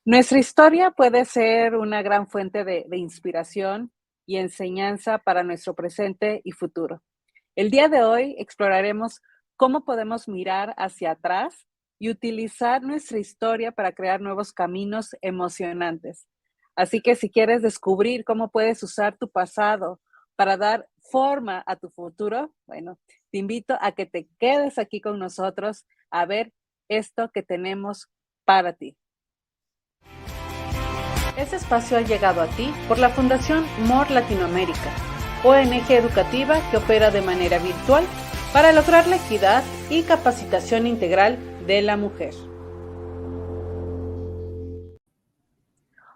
Nuestra historia puede ser una gran fuente de inspiración y enseñanza para nuestro presente y futuro. El día de hoy exploraremos cómo podemos mirar hacia atrás y utilizar nuestra historia para crear nuevos caminos emocionantes. Así que si quieres descubrir cómo puedes usar tu pasado para dar forma a tu futuro, bueno, te invito a que te quedes aquí con nosotros a ver esto que tenemos para ti. Este espacio ha llegado a ti por la Fundación MOR Latinoamérica, ONG educativa que opera de manera virtual para lograr la equidad y capacitación integral de la mujer.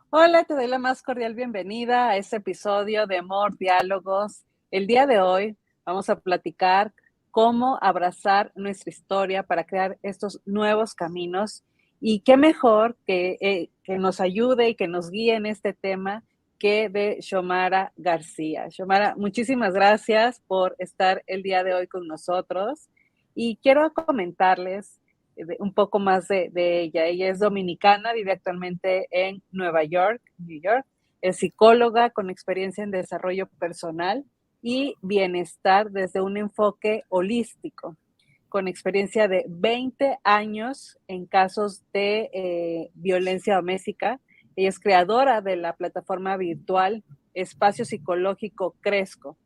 Hola, te doy la más cordial bienvenida a este episodio de MOR Diálogos. El día de hoy vamos a platicar cómo abrazar nuestra historia para crear estos nuevos caminos. Y qué mejor que nos ayude y que nos guíe en este tema que de Xiomara García. Xiomara, muchísimas gracias por estar el día de hoy con nosotros. Y quiero comentarles un poco más de ella. Ella es dominicana, vive actualmente en Nueva York, New York. Es psicóloga con experiencia en desarrollo personal y bienestar desde un enfoque holístico, con experiencia de 20 años en casos de violencia doméstica. Ella es creadora de la plataforma virtual Espacio Psicológico Cresco.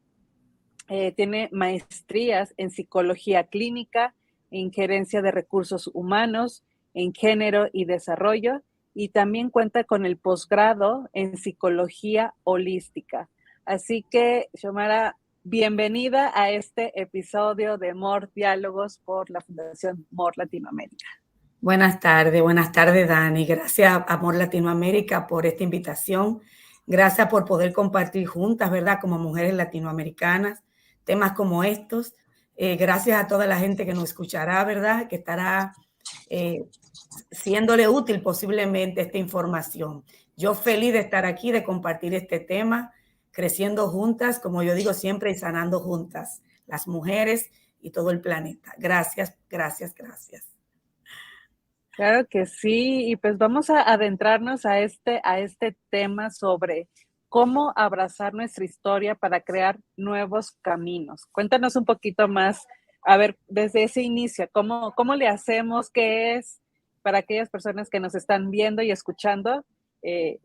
Tiene maestrías en psicología clínica, en gerencia de recursos humanos, en género y desarrollo, y también cuenta con el posgrado en psicología holística. Así que, Xiomara, bienvenida a este episodio de MOR Diálogos por la Fundación MOR Latinoamérica. Buenas tardes, Dani. Gracias, Amor Latinoamérica, por esta invitación. Gracias por poder compartir juntas, ¿verdad? Como mujeres latinoamericanas, temas como estos. Gracias a toda la gente que nos escuchará, ¿verdad? Que estará siéndole útil posiblemente esta información. Yo feliz de estar aquí, de compartir este tema, creciendo juntas, como yo digo siempre, y sanando juntas, las mujeres y todo el planeta. Gracias, gracias, gracias. Claro que sí, y pues vamos a adentrarnos a este tema sobre cómo abrazar nuestra historia para crear nuevos caminos. Cuéntanos un poquito más, a ver, desde ese inicio, ¿cómo le hacemos? ¿Qué es? Para aquellas personas que nos están viendo y escuchando,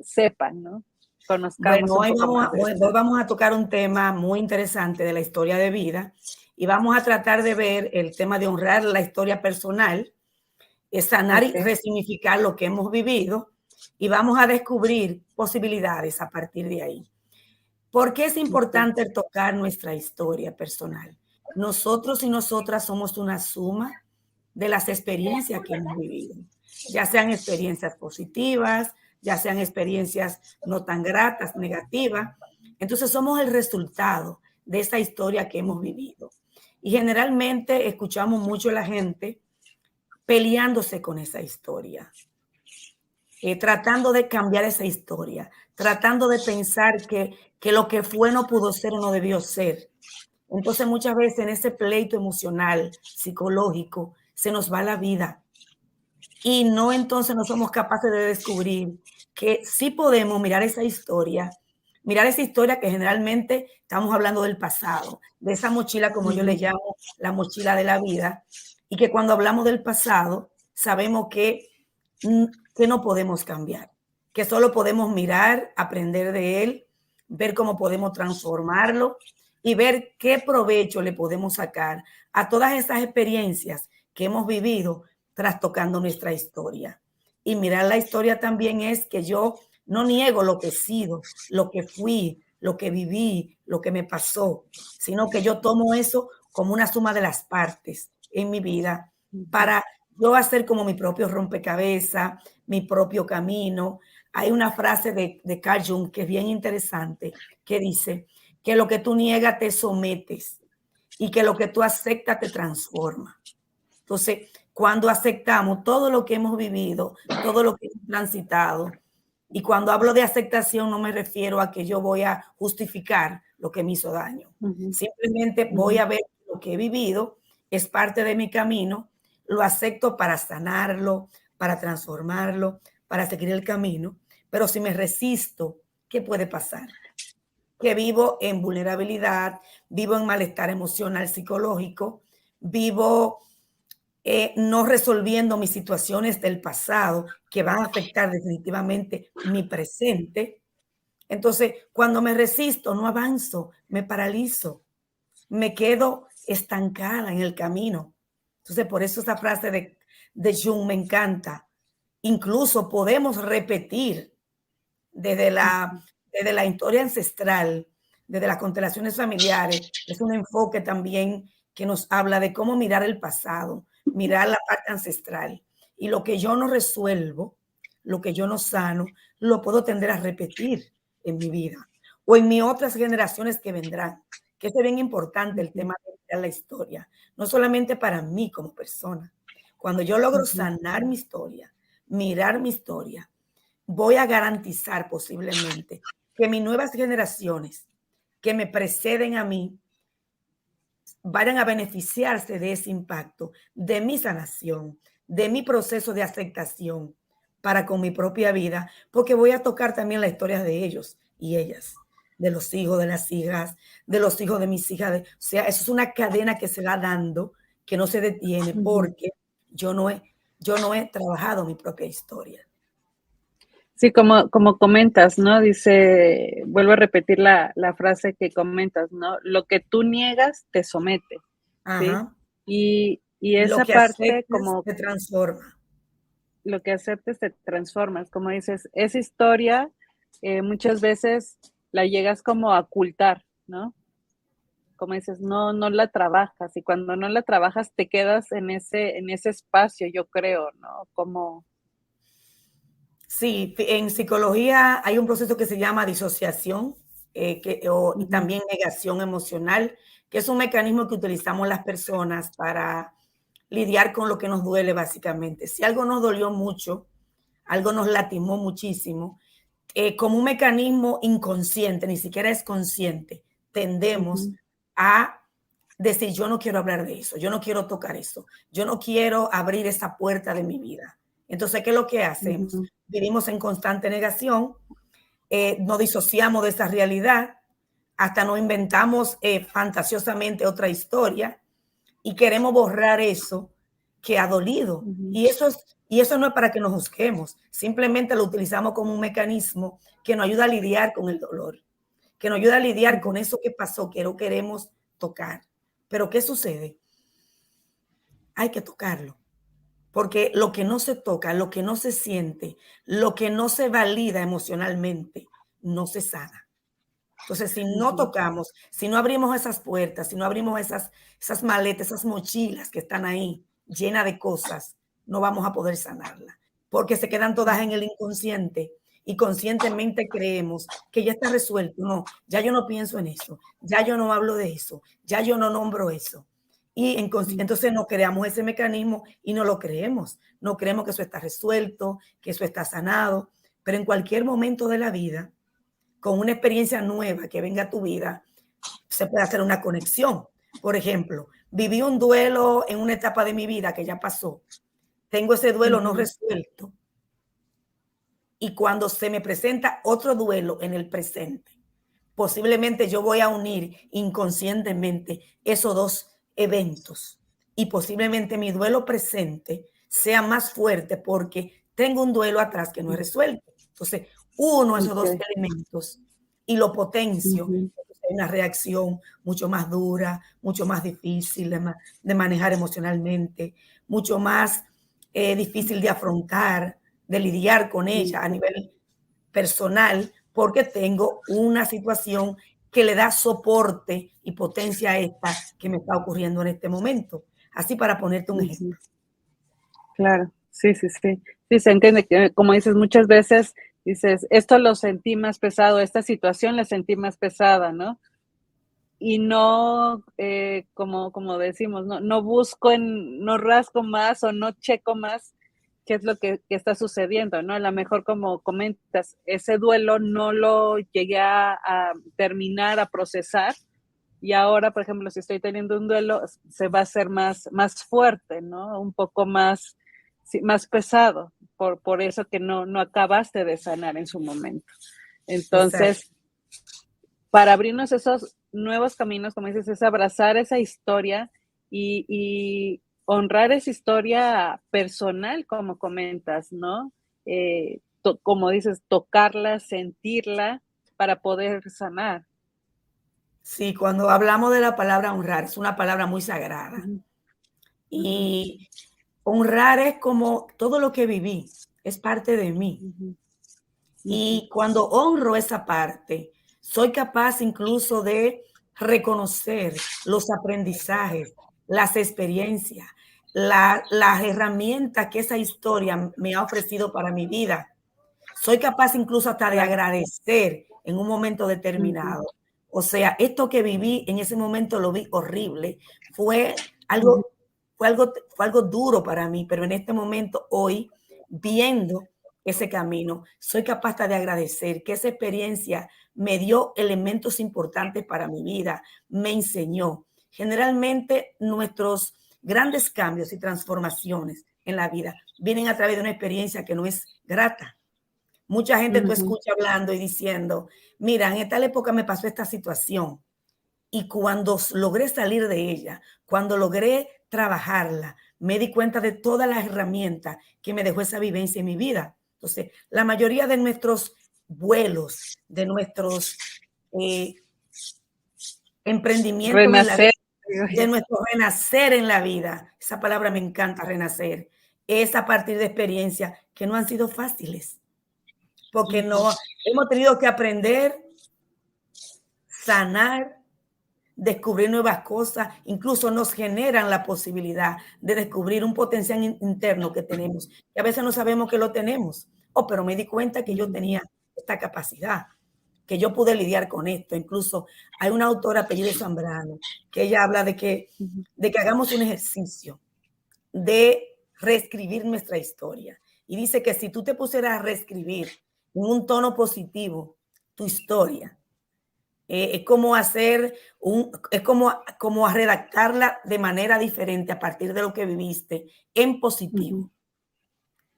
sepan, ¿no? Conozcamos Bueno, un poco más de hoy esto. vamos a tocar un tema muy interesante de la historia de vida y vamos a tratar de ver el tema de honrar la historia personal, sanar y Okay. resignificar lo que hemos vivido y vamos a descubrir posibilidades a partir de ahí. ¿Por qué es Okay. importante tocar nuestra historia personal? Nosotros y nosotras somos una suma de las experiencias que hemos vivido, ya sean experiencias positivas, ya sean experiencias no tan gratas, negativas. Entonces somos el resultado de esa historia que hemos vivido. Y generalmente escuchamos mucho a la gente peleándose con esa historia, tratando de cambiar esa historia, tratando de pensar que lo que fue no pudo ser o no debió ser. Entonces muchas veces en ese pleito emocional, psicológico, se nos va la vida y no, entonces no somos capaces de descubrir que sí podemos mirar esa historia que generalmente estamos hablando del pasado, de esa mochila, como yo le llamo, la mochila de la vida, y que cuando hablamos del pasado sabemos que no podemos cambiar, que solo podemos mirar, aprender de él, ver cómo podemos transformarlo y ver qué provecho le podemos sacar a todas esas experiencias que hemos vivido trastocando nuestra historia. Y mirar la historia también es que yo no niego lo que he sido, lo que fui, lo que viví, lo que me pasó, sino que yo tomo eso como una suma de las partes en mi vida para yo hacer como mi propio rompecabezas, mi propio camino. Hay una frase de Carl Jung que es bien interesante, que dice que lo que tú niegas te sometes y que lo que tú aceptas te transforma. Entonces, cuando aceptamos todo lo que hemos vivido, todo lo que hemos transitado, y cuando hablo de aceptación no me refiero a que yo voy a justificar lo que me hizo daño. Simplemente voy a ver lo que he vivido, es parte de mi camino, lo acepto para sanarlo, para transformarlo, para seguir el camino, pero si me resisto, ¿qué puede pasar? Que vivo en vulnerabilidad, vivo en malestar emocional, psicológico, vivo no resolviendo mis situaciones del pasado que van a afectar definitivamente mi presente. Entonces, cuando me resisto, no avanzo, me paralizo, me quedo estancada en el camino. Entonces, por eso esa frase de Jung me encanta. Incluso podemos repetir desde la historia ancestral, desde las constelaciones familiares. Es un enfoque también que nos habla de cómo mirar el pasado, mirar la parte ancestral. Y lo que yo no resuelvo, lo que yo no sano, lo puedo tender a repetir en mi vida o en mis otras generaciones que vendrán. Que es bien importante el tema de la historia, no solamente para mí como persona. Cuando yo logro sanar mi historia, mirar mi historia, voy a garantizar posiblemente que mis nuevas generaciones que me preceden a mí vayan a beneficiarse de ese impacto, de mi sanación, de mi proceso de aceptación para con mi propia vida, porque voy a tocar también la historia de ellos y ellas, de los hijos, de las hijas, de los hijos de mis hijas. O sea, eso es una cadena que se va dando, que no se detiene, porque yo no he trabajado mi propia historia. Sí, como comentas, ¿no? Dice, vuelvo a repetir la frase que comentas, ¿no? Lo que tú niegas te somete, ¿sí? Ajá. Y Lo esa que parte, aceptas como te transforma. lo que aceptes te transformas, como dices, esa historia muchas veces la llegas como a ocultar, ¿no? Como dices, no la trabajas, y cuando no la trabajas te quedas en ese espacio, yo creo, ¿no? Como... Sí, en psicología hay un proceso que se llama disociación y también negación emocional, que es un mecanismo que utilizamos las personas para lidiar con lo que nos duele básicamente. Si algo nos dolió mucho, algo nos lastimó muchísimo, como un mecanismo inconsciente, ni siquiera es consciente, tendemos a decir, yo no quiero hablar de eso, yo no quiero tocar eso, yo no quiero abrir esa puerta de mi vida. Entonces, ¿qué es lo que hacemos? Vivimos en constante negación, nos disociamos de esa realidad, hasta nos inventamos fantasiosamente otra historia y queremos borrar eso que ha dolido. Y eso no es para que nos juzguemos, simplemente lo utilizamos como un mecanismo que nos ayuda a lidiar con el dolor, que nos ayuda a lidiar con eso que pasó, que no queremos tocar. Pero ¿qué sucede? Hay que tocarlo. Porque lo que no se toca, lo que no se siente, lo que no se valida emocionalmente, no se sana. Entonces, si no tocamos, si no abrimos esas puertas, si no abrimos esas maletas, esas mochilas que están ahí llenas de cosas, no vamos a poder sanarla. Porque se quedan todas en el inconsciente y conscientemente creemos que ya está resuelto. No, ya yo no pienso en eso, ya yo no hablo de eso, ya yo no nombro eso. Y entonces no creamos ese mecanismo y no lo creemos. No creemos que eso está resuelto, que eso está sanado. Pero en cualquier momento de la vida, con una experiencia nueva que venga a tu vida, se puede hacer una conexión. Por ejemplo, viví un duelo en una etapa de mi vida que ya pasó. Tengo ese duelo no resuelto. Y cuando se me presenta otro duelo en el presente, posiblemente yo voy a unir inconscientemente esos dos eventos y posiblemente mi duelo presente sea más fuerte porque tengo un duelo atrás que no he resuelto. Entonces, uno de esos dos elementos y lo potencio, hay una reacción mucho más dura, mucho más difícil de manejar emocionalmente, mucho más difícil de afrontar, de lidiar con ella a nivel personal, porque tengo una situación que le da soporte y potencia a esta que me está ocurriendo en este momento. Así para ponerte un ejemplo. Claro, sí. Sí, se entiende que, como dices, muchas veces dices, esto lo sentí más pesado, esta situación la sentí más pesada, ¿no? Y no, como decimos, no busco, no rasco más o no checo más qué es lo que está sucediendo, ¿no? A lo mejor, como comentas, ese duelo no lo llegué a terminar, a procesar, y ahora, por ejemplo, si estoy teniendo un duelo, se va a hacer más fuerte, ¿no? Un poco más sí, más pesado, por eso que no acabaste de sanar en su momento. Exacto. Entonces, para abrirnos esos nuevos caminos, como dices, es abrazar esa historia y honrar esa historia personal, como comentas, ¿no? Como dices, tocarla, sentirla para poder sanar. Sí, cuando hablamos de la palabra honrar, es una palabra muy sagrada. Ujú, ujú, Y honrar es como todo lo que viví, es parte de mí. ujú, ujú, Y cuando honro esa parte, soy capaz incluso de reconocer los aprendizajes, las experiencias, las herramientas que esa historia me ha ofrecido para mi vida. Soy capaz incluso hasta de claro. agradecer en un momento Ujú, determinado. O sea, esto que viví en ese momento lo vi horrible. Fue ujú, algo, fue algo duro para mí, pero en este momento, hoy, viendo ese camino, soy capaz hasta de agradecer que esa experiencia me dio elementos importantes para mi vida, me enseñó. Generalmente nuestros grandes cambios y transformaciones en la vida vienen a través de una experiencia que no es grata. Mucha gente tú ujú, escuchas hablando y diciendo, mira, en tal época me pasó esta situación y cuando logré salir de ella, cuando logré trabajarla, me di cuenta de todas las herramientas que me dejó esa vivencia en mi vida. Entonces, la mayoría de nuestros vuelos, de nuestros eh, emprendimientos en la vida, renacer. de nuestro renacer en la vida, esa palabra me encanta, renacer, es a partir de experiencias que no han sido fáciles porque Ujú, no hemos tenido que aprender, sanar, descubrir nuevas cosas, incluso nos generan la posibilidad de descubrir un potencial interno que tenemos, y a veces no sabemos que lo tenemos. Oh, pero me di cuenta que yo ujú, tenía esta capacidad, que yo pude lidiar con esto. Incluso hay una autora apellido Zambrano, que ella habla ujú. de que hagamos un ejercicio de reescribir nuestra historia. Y dice que si tú te pusieras a reescribir en un tono positivo tu historia, es como hacer es como a redactarla de manera diferente a partir de lo que viviste en Ujú, positivo.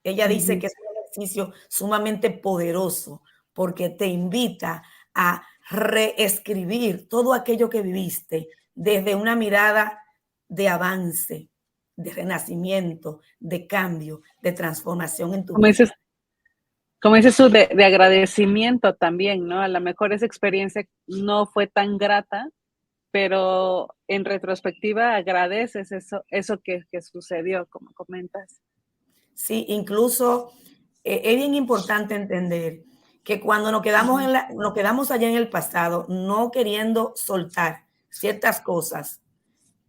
Ella dice ujú. que es un ejercicio sumamente poderoso porque te invita a reescribir todo aquello que viviste desde una mirada de avance, de renacimiento, de cambio, de transformación en tu Como vida. dices, como dices tú, de agradecimiento también, ¿no? A lo mejor esa experiencia no fue tan grata, pero en retrospectiva agradeces eso que sucedió, como comentas. Sí, incluso es bien importante entender que cuando Ujú, nos quedamos allá en el pasado, no queriendo soltar ciertas cosas,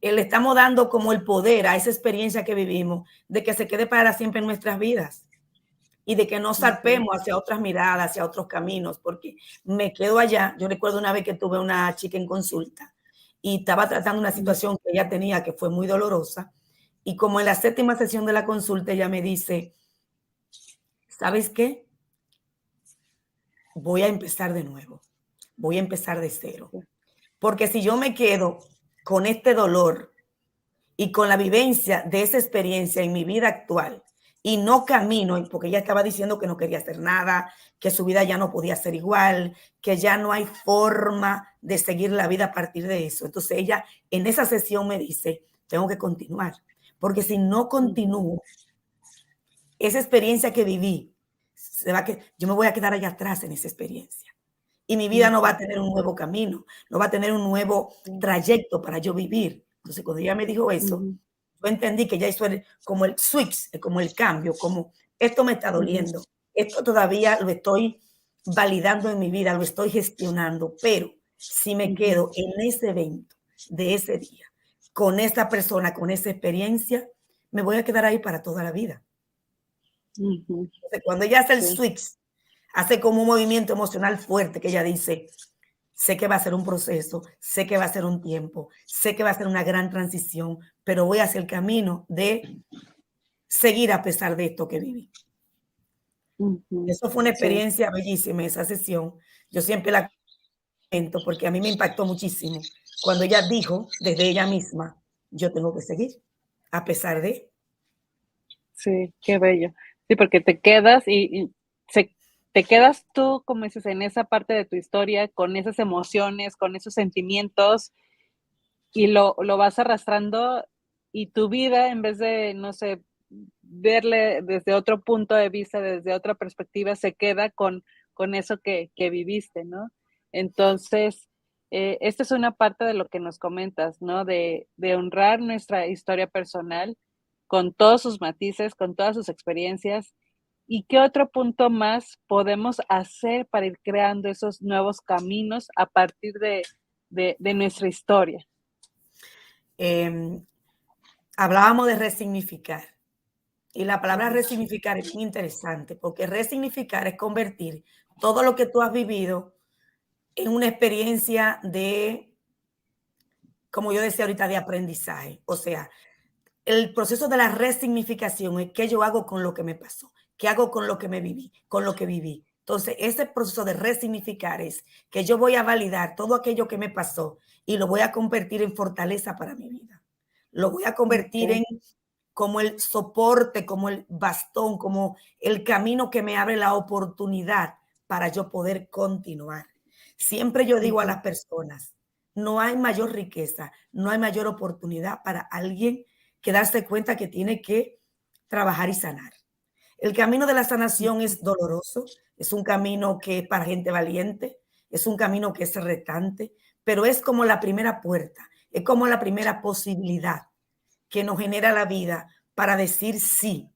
le estamos dando como el poder a esa experiencia que vivimos de que se quede para siempre en nuestras vidas y de que no ujú, zarpemos hacia otras miradas, hacia otros caminos, porque me quedo allá. Yo recuerdo una vez que tuve una chica en consulta y estaba tratando una ujú, situación que ella tenía que fue muy dolorosa y como en la séptima sesión de la consulta ella me dice, ¿sabes qué? Voy a empezar de nuevo, voy a empezar de cero, porque si yo me quedo con este dolor y con la vivencia de esa experiencia en mi vida actual y no camino, porque ella estaba diciendo que no quería hacer nada, que su vida ya no podía ser igual, que ya no hay forma de seguir la vida a partir de eso. Entonces ella en esa sesión me dice, tengo que continuar, porque si no ujú, continúo, esa experiencia que viví, yo me voy a quedar allá atrás en esa experiencia. Y mi vida no va ujú, a tener un nuevo camino, no va a tener un nuevo sí, trayecto para yo vivir. Entonces, cuando ella me dijo eso, ujú, yo entendí que ya hizo como el switch, como el cambio, como esto me está ujú, doliendo, esto todavía lo estoy validando en mi vida, lo estoy gestionando, pero si me ujú, quedo en ese evento de ese día, con esa persona, con esa experiencia, me voy a quedar ahí para toda la vida. ujú, Entonces, cuando ella hace el sí, switch, hace como un movimiento emocional fuerte que ella dice, sé que va a ser un proceso, sé que va a ser un tiempo, sé que va a ser una gran transición, pero voy hacia el camino de seguir a pesar de esto que viví. ujú, Eso fue una sí, experiencia bellísima, esa sesión. Yo siempre la comento porque a mí me impactó muchísimo cuando ella dijo desde ella misma, yo tengo que seguir a pesar de. Sí, qué bello. Sí, porque te quedas te quedas tú, como dices, en esa parte de tu historia, con esas emociones, con esos sentimientos, y lo vas arrastrando, y tu vida, en vez de, no sé, verle desde otro punto de vista, desde otra perspectiva, se queda con eso que viviste, ¿no? Entonces, esta es una parte de lo que nos comentas, ¿no? De honrar nuestra historia personal con todos sus matices, con todas sus experiencias. ¿Y qué otro punto más podemos hacer para ir creando esos nuevos caminos a partir de nuestra historia? Hablábamos de resignificar. Y la palabra resignificar es bien interesante, porque resignificar es convertir todo lo que tú has vivido en una experiencia de, como yo decía ahorita, de aprendizaje. O sea, el proceso de la resignificación es qué yo hago con lo que me pasó, qué hago con lo que me viví, con lo que viví. Entonces, ese proceso de resignificar es que yo voy a validar todo aquello que me pasó y lo voy a convertir en fortaleza para mi vida. Lo voy a convertir Okey, en como el soporte, como el bastón, como el camino que me abre la oportunidad para yo poder continuar. Siempre yo digo a ujú, las personas, no hay mayor riqueza, no hay mayor oportunidad para alguien que darse cuenta que tiene que trabajar y sanar. El camino de la sanación ujú, es doloroso, es un camino que es para gente valiente, es un camino que es retante, pero es como la primera puerta, es como la primera posibilidad que nos genera la vida para decir sí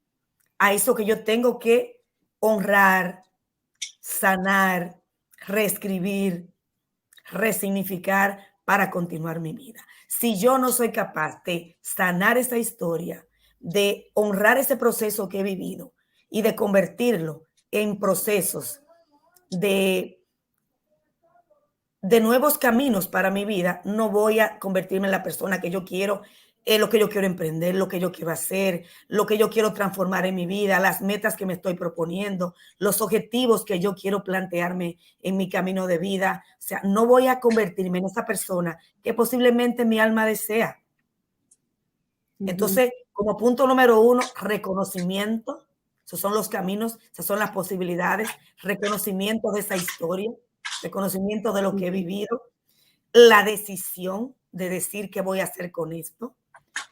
a eso que yo tengo que honrar, sanar, reescribir, resignificar para continuar mi vida. Si yo no soy capaz de sanar esa historia, de honrar ese proceso que he vivido y de convertirlo en procesos de nuevos caminos para mi vida, no voy a convertirme en la persona que yo quiero, lo que yo quiero emprender, lo que yo quiero hacer, lo que yo quiero transformar en mi vida, las metas que me estoy proponiendo, los objetivos que yo quiero plantearme en mi camino de vida. O sea, no voy a convertirme en esa persona que posiblemente mi alma desea. ujú, Entonces, como punto número uno, reconocimiento. Esos son los caminos, esas son las posibilidades, reconocimiento de esa historia, reconocimiento de lo que he ujú, vivido, la decisión de decir qué voy a hacer con esto,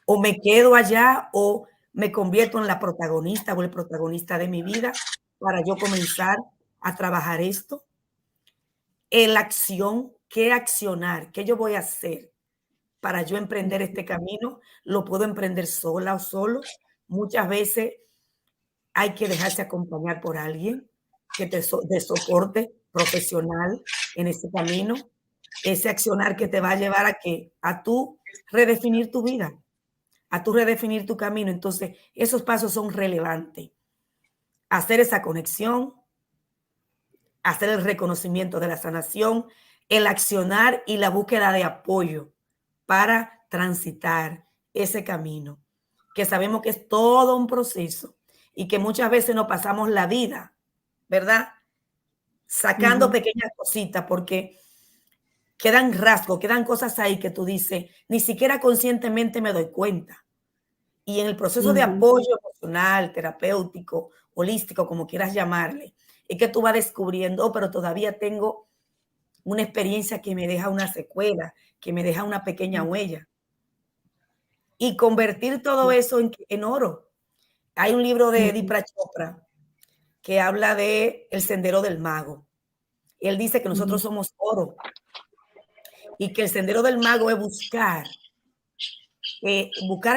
o me quedo allá o me convierto en la protagonista o el protagonista de mi vida para yo comenzar a trabajar esto. La acción, qué accionar, qué yo voy a hacer para yo emprender ujú, este camino. Lo puedo emprender sola o solo. Muchas veces hay que dejarse acompañar por alguien que te de soporte profesional en ese camino, ese accionar que te va a ujú, llevar a que a tú redefinir tu vida, a tú redefinir tu camino. Entonces, esos pasos son relevantes. Hacer esa conexión, hacer el reconocimiento de la sanación, el accionar y la búsqueda de apoyo para transitar ese camino, que sabemos que es todo un proceso y que muchas veces nos pasamos la vida, ¿verdad? Sacando ujú, pequeñas cositas porque quedan rasgos, quedan cosas ahí que tú dices, ni siquiera conscientemente me doy cuenta. Y en el proceso de ujú, apoyo emocional, terapéutico, holístico, como quieras llamarle, es que tú vas descubriendo, oh, pero todavía tengo una experiencia que me deja una secuela, que me deja una pequeña ujú, huella. Y convertir todo eso en oro. Hay un libro de ujú, Deepak Chopra que habla de el sendero del mago. Él dice que nosotros ujú, somos oro y que el sendero del mago es buscar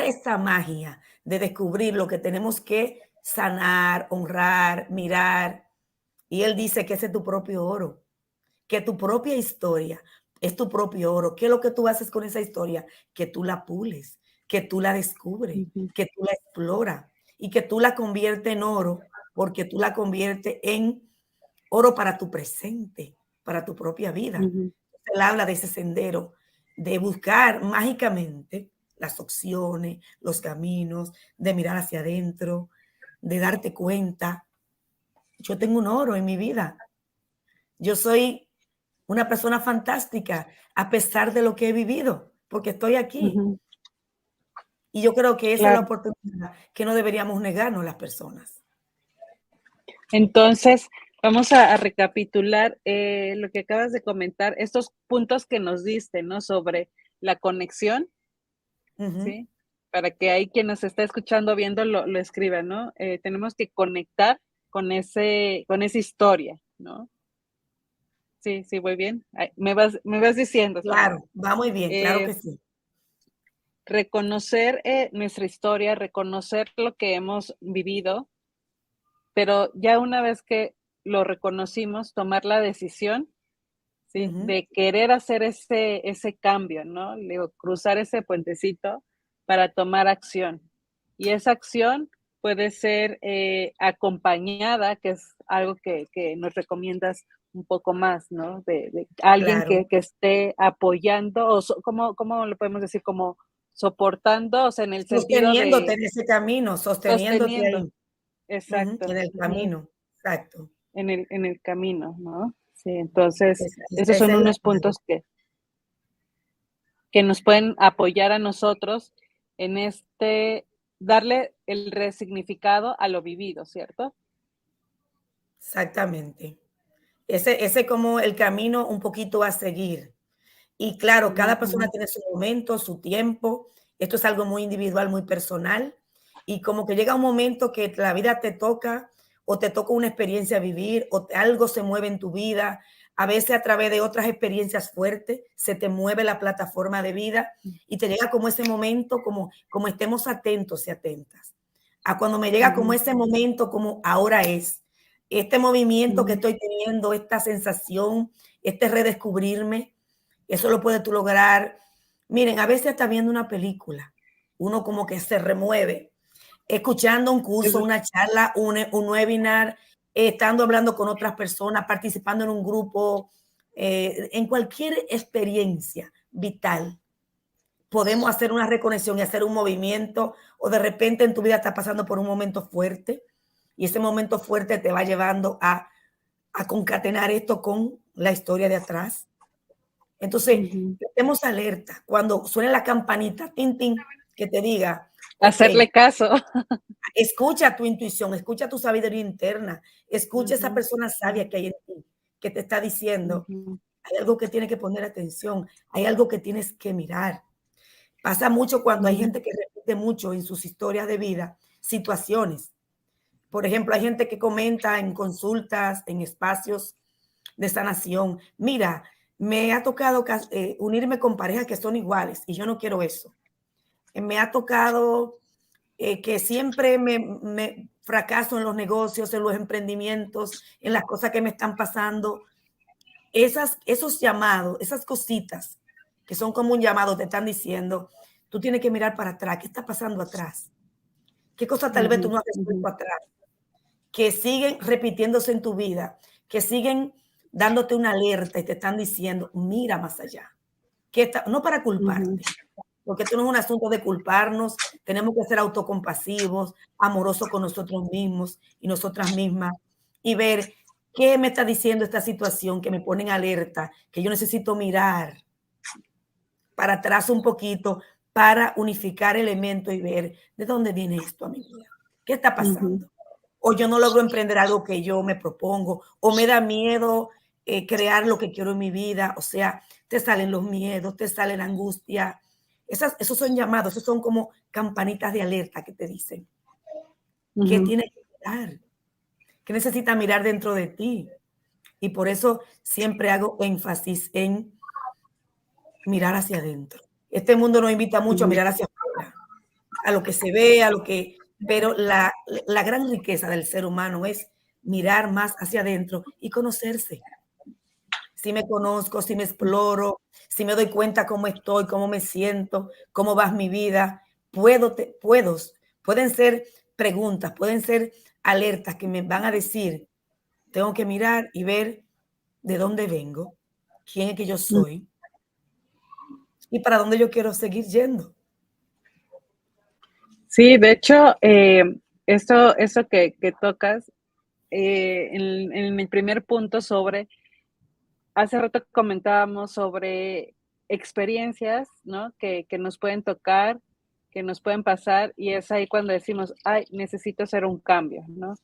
esta magia de descubrir lo que tenemos que sanar, honrar, mirar. Y él dice que ese es tu propio oro, que tu propia historia es tu propio oro. ¿Qué es lo que tú haces con esa historia? Que tú la pules, que tú la descubres, ujú, que tú la exploras y que tú la conviertes en oro, porque tú la conviertes en oro para tu presente, para tu propia vida. ujú, Él habla de ese sendero, de buscar mágicamente las opciones, los caminos, de mirar hacia adentro, de darte cuenta. Yo tengo un oro en mi vida. Yo soy una persona fantástica a pesar de lo que he vivido, porque estoy aquí. ujú. Y yo creo que esa es la claro. oportunidad que no deberíamos negarnos las personas. Entonces, vamos a recapitular lo que acabas de comentar, estos puntos que nos diste, ¿no? Sobre la conexión, Ujú, ¿sí? Para que ahí quien nos está escuchando, viendo, lo escriba, ¿no? Tenemos que conectar con esa historia, ¿no? Sí, sí, voy bien. Ay, me vas diciendo, Sandra. claro, va muy bien, claro Eh, que sí. reconocer nuestra historia, reconocer lo que hemos vivido, pero ya una vez que lo reconocimos, tomar la decisión, ¿sí? Ujú, De querer hacer ese cambio, ¿no? Digo, cruzar ese puentecito para tomar acción. Y esa acción puede ser acompañada, que es algo que nos recomiendas un poco más, ¿no? De alguien claro. que esté apoyando, o ¿cómo lo podemos decir? Como soportando, o sea, en el sentido Sosteniéndote de en ese camino, sosteniéndote sosteniendo, ahí, ujú, exacto, en el ujú, camino. Exacto. en el camino, ¿no? Sí, entonces, esos Esa son es la unos clave. puntos que nos pueden apoyar a nosotros en darle el resignificado a lo vivido, ¿cierto? Exactamente. Ese como el camino un poquito a seguir. Y claro, cada persona Ujú, tiene su momento, su tiempo. Esto es algo muy individual, muy personal. Y como que llega un momento que la vida te toca o te toca una experiencia vivir o algo se mueve en tu vida. A veces a través de otras experiencias fuertes se te mueve la plataforma de vida y te llega como ese momento, como estemos atentos y atentas. A cuando me llega como ujú, ese momento, como ahora es, este movimiento que ujú, estoy teniendo, esta sensación, este redescubrirme, eso lo puedes tú lograr. Miren, a veces está viendo una película, uno como que se remueve, escuchando un curso, eso, una charla, un webinar, estando hablando con otras personas, participando en un grupo, en cualquier experiencia vital. Podemos hacer una reconexión y hacer un movimiento, o de repente en tu vida estás pasando por un momento fuerte y ese momento fuerte te va llevando a concatenar esto con la historia de atrás. Entonces, ujú. estemos alerta cuando suene la campanita, tin, tin, que te diga, ok, Hacerle caso. escucha tu intuición, escucha tu sabiduría interna, escucha esa Ujú, persona sabia que hay en ti, que te está diciendo, ujú, hay algo que tienes que poner atención, hay algo que tienes que mirar. Pasa mucho cuando hay ujú, gente que repite mucho en sus historias de vida situaciones. Por ejemplo, hay gente que comenta en consultas, en espacios de sanación, mira, me ha tocado unirme con parejas que son iguales y yo no quiero eso. Me ha tocado que siempre me fracaso en los negocios, en los emprendimientos, en las cosas que me están pasando. Esos llamados, esas cositas que son como un llamado, te están diciendo, tú tienes que mirar para atrás, ¿qué está pasando atrás? ¿Qué cosa tal vez tú ujú, no has ujú, resuelto atrás? Que siguen repitiéndose en tu vida, que siguen dándote una alerta y te están diciendo, mira más allá. No para ujú, culparte, porque esto no es un asunto de culparnos, tenemos que ser autocompasivos, amorosos con nosotros mismos y nosotras mismas y ver qué me está diciendo esta situación que me pone en alerta, que yo necesito mirar para atrás un poquito para unificar elementos y ver de dónde viene esto a mi vida. ¿Qué está ujú, pasando? O yo no logro emprender algo que yo me propongo, o me da miedo crear lo que quiero en mi vida. O sea, te salen los miedos, te sale la angustia. Esos son llamados, esos son como campanitas de alerta que te dicen que ujú. tienes que mirar, que necesitas mirar dentro de ti. Y por eso siempre hago énfasis en mirar hacia adentro. Este mundo nos invita mucho a Ujú, mirar hacia afuera, a lo que se ve, a lo que, pero la gran riqueza del ser humano es mirar más hacia adentro y conocerse. Si me conozco, si me exploro, si me doy cuenta cómo estoy, cómo me siento, cómo va mi vida, pueden ser preguntas, pueden ser alertas que me van a decir, tengo que mirar y ver de dónde vengo, quién es que yo ujú. soy y para dónde yo quiero seguir yendo. Sí, de hecho, eso que tocas en el primer punto hace rato comentábamos sobre experiencias, ¿no? Que nos pueden tocar que nos pueden pasar y es ahí cuando decimos, ay, necesito hacer un cambio, ¿no?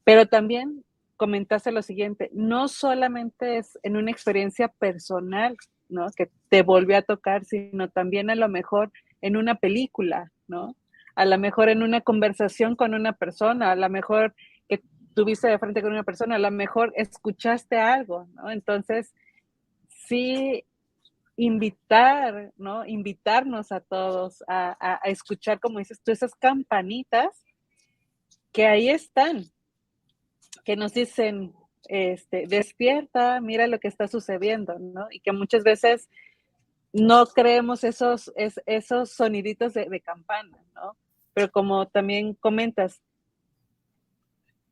Pero también comentaste lo siguiente, no solamente es en una experiencia personal, ¿no? Que te volvió a tocar, sino también a lo mejor en una película, ¿no? A lo mejor en una conversación con una persona, a lo mejor que tuviste de frente con una persona, a lo mejor escuchaste algo, ¿no? Entonces, sí invitar, ¿no? Invitarnos a todos a escuchar, como dices tú, esas campanitas que ahí están, que nos dicen, despierta, mira lo que está sucediendo, ¿no? Y que muchas veces no creemos esos soniditos de campana, ¿no? Pero como también comentas,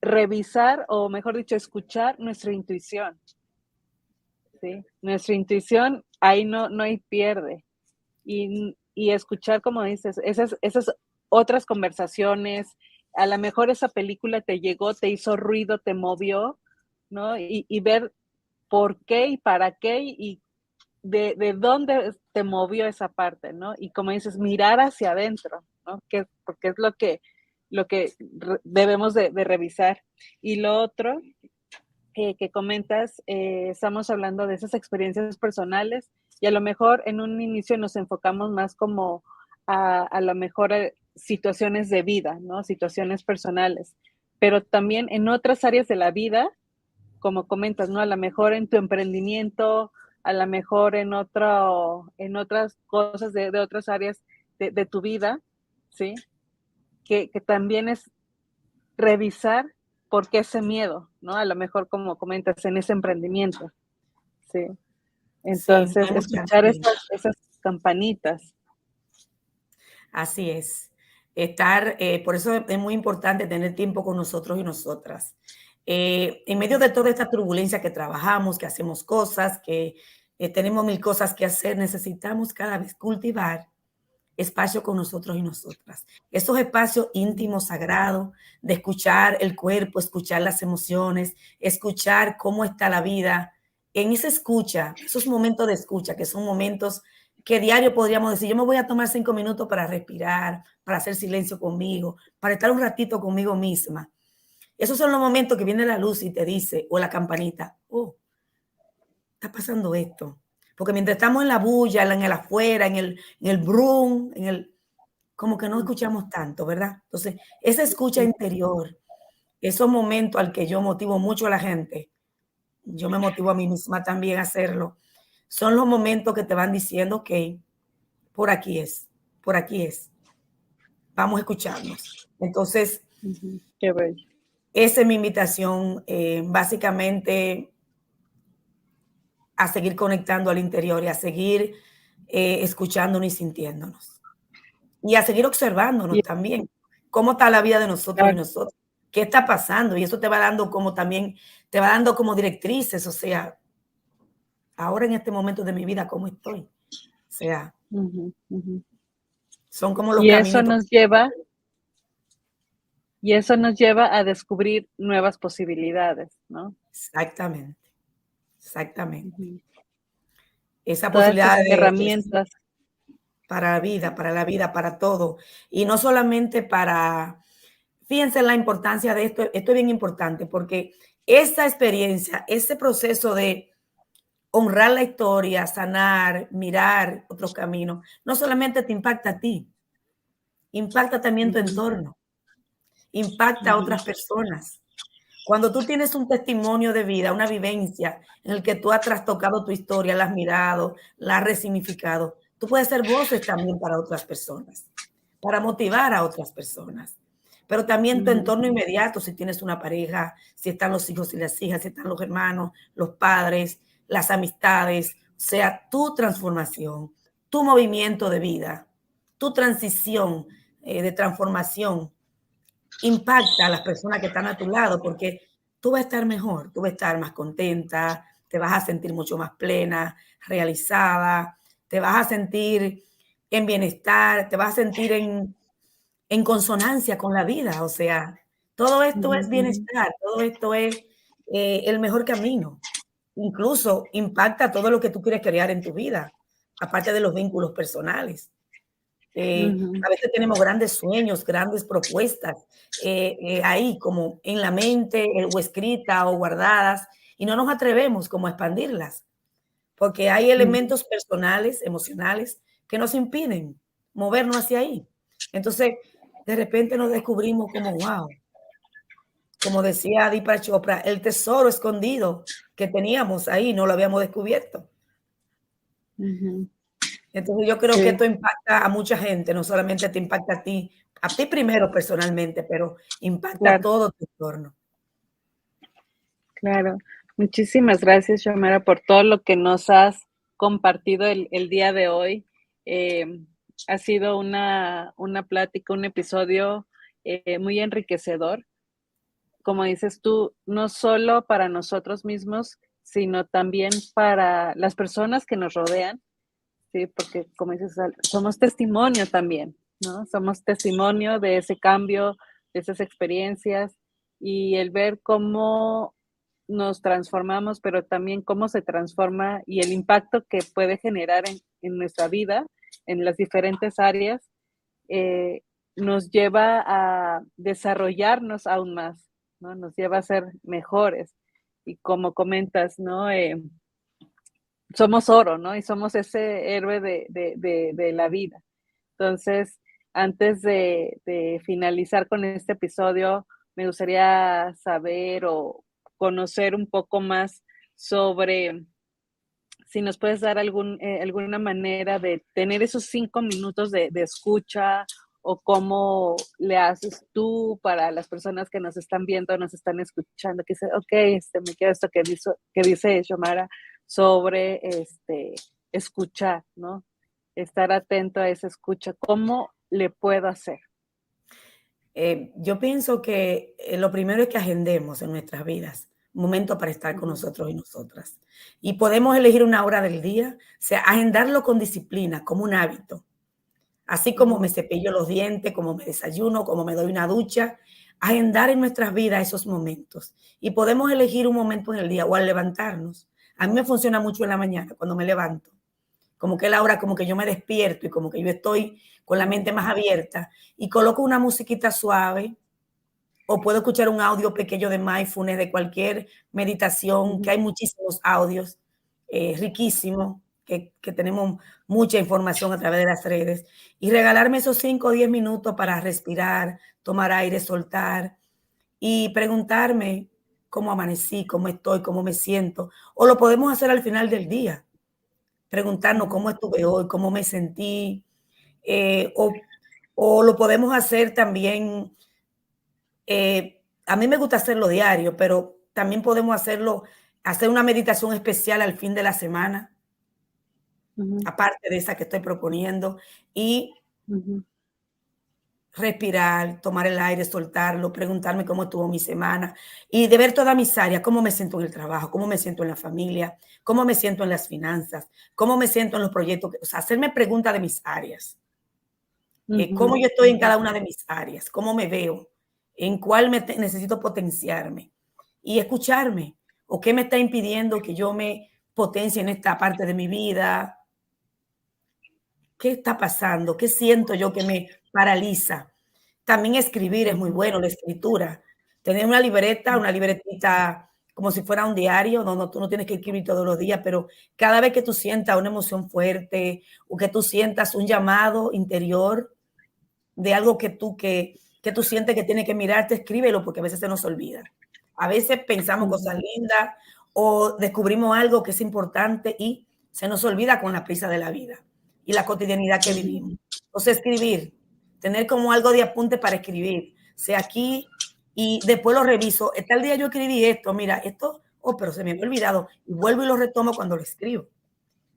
revisar o mejor dicho, escuchar nuestra intuición, ¿sí? Nuestra intuición ahí no hay pierde. Y escuchar, como dices, esas otras conversaciones, a lo mejor esa película te llegó, te hizo ruido, te movió, ¿no? Y ver por qué y para qué y de dónde te movió esa parte, ¿no? Y como dices, mirar hacia adentro, ¿no? Porque es lo que debemos de revisar. Y lo otro que comentas, estamos hablando de esas experiencias personales y a lo mejor en un inicio nos enfocamos más como a lo mejor situaciones de vida, ¿no? Situaciones personales, pero también en otras áreas de la vida, como comentas, ¿no? A lo mejor en tu emprendimiento, a lo mejor en otras cosas de otras áreas de tu vida, ¿sí? Que también es revisar por qué ese miedo, ¿no? A lo mejor, como comentas, en ese emprendimiento, ¿sí? Sí, Entonces, hay mucha escuchar sí. esas campanitas. Así es. Por eso es muy importante tener tiempo con nosotros y nosotras. En medio de toda esta turbulencia que trabajamos, que hacemos cosas, que tenemos mil cosas que hacer, necesitamos cada vez cultivar espacio con nosotros y nosotras. Esos espacios íntimos, sagrados, de escuchar el cuerpo, escuchar las emociones, escuchar cómo está la vida. En esa escucha, esos momentos de escucha, que son momentos que diario podríamos decir, yo me voy a tomar 5 minutos para respirar, para hacer silencio conmigo, para estar un ratito conmigo misma. Esos son los momentos que viene la luz y te dice, o la campanita, oh, está pasando esto. Porque mientras estamos en la bulla, en el afuera, en el brum, como que no escuchamos tanto, ¿verdad? Entonces, esa escucha interior, esos momentos al que yo motivo mucho a la gente, yo me motivo a mí misma también a hacerlo, son los momentos que te van diciendo, ok, por aquí es, por aquí es, vamos a escucharnos. Entonces, Qué bello. esa es mi invitación, básicamente a seguir conectando al interior y a seguir escuchándonos y sintiéndonos. Y a seguir observándonos Y, también. ¿Cómo está la vida de nosotros y claro, nosotros? ¿Qué está pasando? Y eso te va dando como también, te va dando como directrices, o sea, ahora en este momento de mi vida, ¿cómo estoy? O sea, ujú, ujú. son como los Y eso caminitos. nos lleva, y eso nos lleva a descubrir nuevas posibilidades, ¿no? Exactamente, exactamente. Ujú. Esa Todas posibilidad estas de herramientas. para la vida, para todo. Y no solamente para, fíjense en la importancia de esto, esto es bien importante porque esa experiencia, ese proceso de honrar la historia, sanar, mirar otros caminos, no solamente te impacta a ti, impacta también tu Ujú, entorno, impacta a ujú, otras personas. Cuando tú tienes un testimonio de vida, una vivencia en el que tú has trastocado tu historia, la has mirado, la has resignificado, tú puedes ser voces también para otras personas, para motivar a otras personas. Pero también tu ujú, entorno inmediato, si tienes una pareja, si están los hijos y las hijas, si están los hermanos, los padres, las amistades, o sea, tu transformación, tu movimiento de vida, tu transición de transformación impacta a las personas que están a tu lado porque tú vas a estar mejor, tú vas a estar más contenta, te vas a sentir mucho más plena, realizada, te vas a sentir en bienestar, te vas a sentir en consonancia con la vida. O sea, todo esto es ujú, ujú. bienestar, todo esto es el mejor camino. Incluso impacta todo lo que tú quieres crear en tu vida, aparte de los vínculos personales. A veces tenemos grandes sueños, grandes propuestas ahí como en la mente o escritas o guardadas y no nos atrevemos como a expandirlas porque hay elementos personales, emocionales que nos impiden movernos hacia ahí. Entonces, de repente nos descubrimos como, wow, como decía Deepak Chopra, el tesoro escondido que teníamos ahí no lo habíamos descubierto. Entonces yo creo que esto impacta a mucha gente, no solamente te impacta a ti primero personalmente, pero impacta a todo tu entorno. Claro. Muchísimas gracias, Xiomara, por todo lo que nos has compartido el día de hoy. Ha sido una plática, un episodio muy enriquecedor. Como dices tú, no solo para nosotros mismos, sino también para las personas que nos rodean, ¿sí? Porque, como dices, somos testimonio también, ¿no? Somos testimonio de ese cambio, de esas experiencias y el ver cómo nos transformamos, pero también cómo se transforma y el impacto que puede generar en nuestra vida, en las diferentes áreas, nos lleva a desarrollarnos aún más, ¿no? Nos lleva a ser mejores. Y como comentas, ¿no? Somos oro, ¿no? Y somos ese héroe de la vida. Entonces, antes de finalizar con este episodio, me gustaría saber o conocer un poco más sobre si nos puedes dar alguna manera de tener esos 5 minutos de escucha o cómo le haces tú para las personas que nos están viendo, nos están escuchando, que dicen, ok, me queda esto que dice Xiomara sobre escuchar, ¿no? Estar atento a esa escucha. ¿Cómo le puedo hacer? Yo pienso que lo primero es que agendemos en nuestras vidas un momento para estar con nosotros y nosotras. Y podemos elegir una hora del día, o sea, agendarlo con disciplina, como un hábito. Así como me cepillo los dientes, como me desayuno, como me doy una ducha, agendar en nuestras vidas esos momentos. Y podemos elegir un momento en el día o al levantarnos. A mí me funciona mucho en la mañana cuando me levanto. Como que es la hora como que yo me despierto y como que yo estoy con la mente más abierta y coloco una musiquita suave o puedo escuchar un audio pequeño de mindfulness, de cualquier meditación, que hay muchísimos audios riquísimos, que tenemos mucha información a través de las redes, y regalarme esos 5 o 10 minutos para respirar, tomar aire, soltar y preguntarme cómo amanecí, cómo estoy, cómo me siento. O lo podemos hacer al final del día, preguntarnos cómo estuve hoy, cómo me sentí, o lo podemos hacer también. A mí me gusta hacerlo diario, pero también podemos hacer una meditación especial al fin de la semana, aparte de esa que estoy proponiendo, y respirar, tomar el aire, soltarlo, preguntarme cómo estuvo mi semana y de ver todas mis áreas, cómo me siento en el trabajo, cómo me siento en la familia, cómo me siento en las finanzas, cómo me siento en los proyectos, o sea, hacerme preguntas de mis áreas. Cómo yo estoy en cada una de mis áreas, cómo me veo, en cuál necesito potenciarme y escucharme, o qué me está impidiendo que yo me potencie en esta parte de mi vida, qué está pasando, qué siento yo que me paraliza. También escribir es muy bueno, la escritura. Tener una libretita como si fuera un diario, donde tú no tienes que escribir todos los días, pero cada vez que tú sientas una emoción fuerte o que tú sientas un llamado interior, de algo que tú sientes que tienes que mirarte, escríbelo porque a veces se nos olvida. A veces pensamos cosas lindas o descubrimos algo que es importante y se nos olvida con la prisa de la vida y la cotidianidad que vivimos. Entonces, escribir, tener como algo de apunte para escribir, sea aquí y después lo reviso. Tal día yo escribí esto, mira, esto, pero se me había olvidado y vuelvo y lo retomo cuando lo escribo.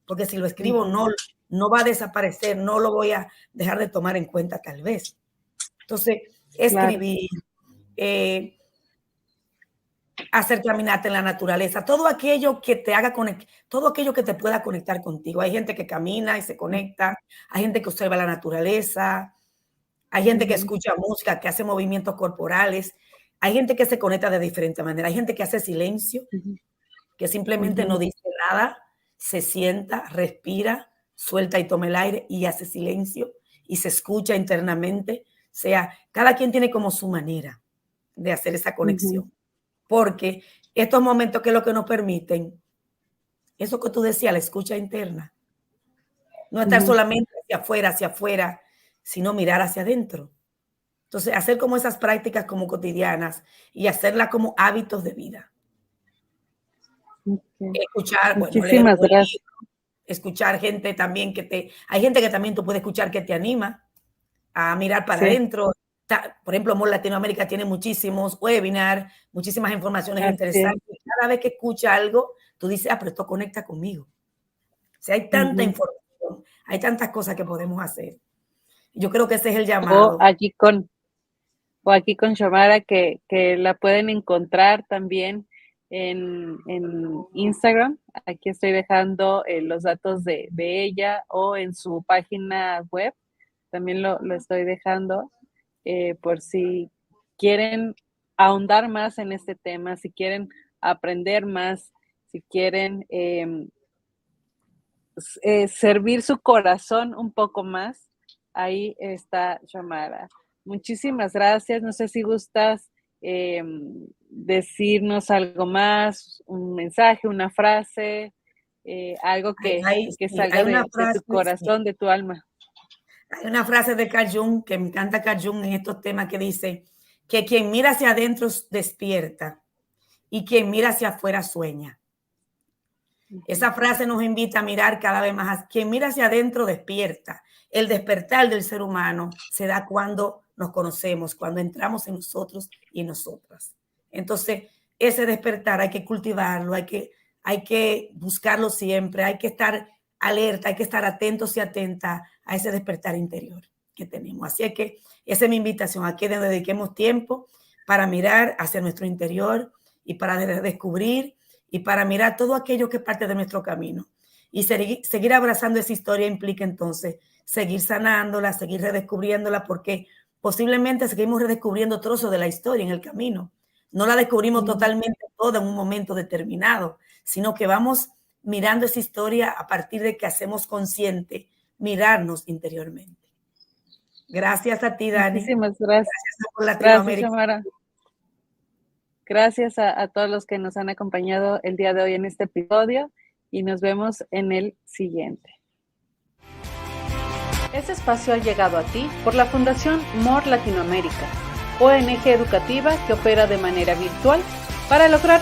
Porque si lo escribo no va a desaparecer, no lo voy a dejar de tomar en cuenta tal vez. Entonces, escribir, hacer caminata en la naturaleza, todo aquello que te haga conectar, todo aquello que te pueda conectar contigo. Hay gente que camina y se conecta, hay gente que observa la naturaleza, hay gente que escucha música, que hace movimientos corporales, hay gente que se conecta de diferente manera, hay gente que hace silencio, que simplemente no dice nada, se sienta, respira, suelta y toma el aire y hace silencio y se escucha internamente. O sea, cada quien tiene como su manera de hacer esa conexión. Porque estos momentos que es lo que nos permiten, eso que tú decías, la escucha interna, no estar solamente hacia afuera, sino mirar hacia adentro. Entonces, hacer como esas prácticas como cotidianas y hacerlas como hábitos de vida. Escuchar, bueno, leer un buen libro, escuchar gente también hay gente que también tú puedes escuchar que te anima a mirar para adentro. Por ejemplo, More Latinoamérica tiene muchísimos webinars, muchísimas informaciones interesantes. Cada vez que escucha algo, tú dices, pero esto conecta conmigo. O sea, hay tanta información, hay tantas cosas que podemos hacer. Yo creo que ese es el llamado. O aquí con Xiomara, que la pueden encontrar también en Instagram. Aquí estoy dejando los datos de ella, o en su página web. También lo estoy dejando por si quieren ahondar más en este tema, si quieren aprender más, si quieren servir su corazón un poco más. Ahí está Xiomara. Muchísimas gracias. No sé si gustas decirnos algo más, un mensaje, una frase, algo que salga de tu corazón, de tu alma. Hay una frase de Carl Jung, que me encanta Carl Jung en estos temas, que dice que quien mira hacia adentro despierta y quien mira hacia afuera sueña. Esa frase nos invita a mirar cada vez más. Quien mira hacia adentro despierta. El despertar del ser humano se da cuando nos conocemos, cuando entramos en nosotros y en nosotras. Entonces, ese despertar hay que cultivarlo, hay que buscarlo siempre, hay que estar alerta, hay que estar atentos y atentas a ese despertar interior que tenemos. Así es que esa es mi invitación, a que nos dediquemos tiempo para mirar hacia nuestro interior y para descubrir y para mirar todo aquello que es parte de nuestro camino. Y seguir abrazando esa historia implica entonces seguir sanándola, seguir redescubriéndola, porque posiblemente seguimos redescubriendo trozos de la historia en el camino. No la descubrimos totalmente toda en un momento determinado, sino que vamos mirando esa historia a partir de que hacemos consciente mirarnos interiormente. Gracias a ti, Dani. Muchísimas gracias. Gracias por Latinoamérica. Gracias, Xiomara. Gracias a todos los que nos han acompañado el día de hoy en este episodio, y nos vemos en el siguiente. Este espacio ha llegado a ti por la Fundación More Latinoamérica, ONG educativa que opera de manera virtual para lograr